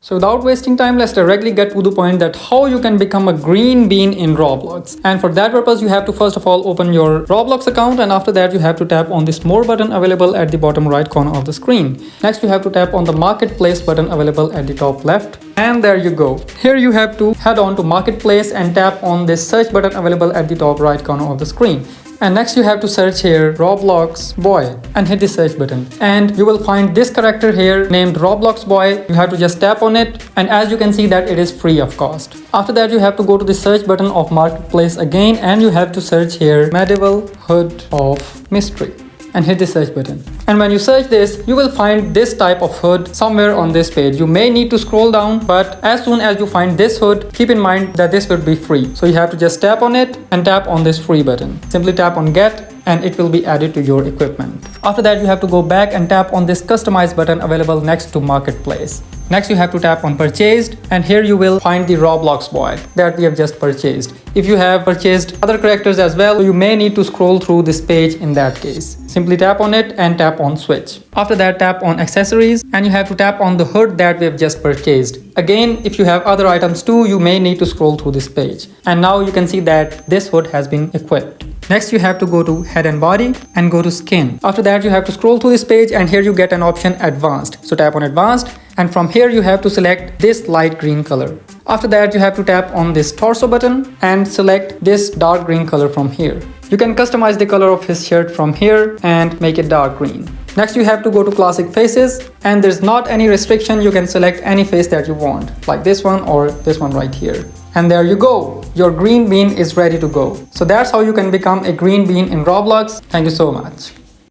So without wasting time, let's directly get to the point that how you can become a green bean in Roblox. And for that purpose, you have to first of all open your Roblox account, and after that you have to tap on this more button available at the bottom right corner of the screen. Next, you have to tap on the marketplace button available at the top left. And there you go. Here you have to head on to marketplace and tap on this search button available at the top right corner of the screen. And next you have to search here Roblox boy and hit the search button, and you will find this character here named Roblox boy. You have to just tap on it, and as you can see that it is free of cost. After that you have to go to the search button of marketplace again, and you have to search here medieval hood of mystery and hit the search button. And when you search this, you will find this type of hood somewhere on this page. You may need to scroll down, but as soon as you find this hood, keep in mind that this will be free. So you have to just tap on it and tap on this free button. Simply tap on get and it will be added to your equipment. After that, you have to go back and tap on this customize button available next to marketplace. Next, you have to tap on purchased, and here you will find the Roblox boy that we have just purchased. If you have purchased other characters as well, you may need to scroll through this page in that case. Simply tap on it and tap on switch. After that, tap on accessories, and you have to tap on the hood that we have just purchased. Again, if you have other items too, you may need to scroll through this page. And now you can see that this hood has been equipped. Next, you have to go to head and body and go to skin. After that, you have to scroll through this page, and here you get an option advanced. So tap on advanced, and from here you have to select this light green color. After that, you have to tap on this torso button and select this dark green color from here. You can customize the color of his shirt from here and make it dark green. Next, you have to go to classic faces, and there's not any restriction. You can select any face that you want, like this one or this one right here. And there you go, your green bean is ready to go. So that's how you can become a green bean in Roblox. Thank you so much.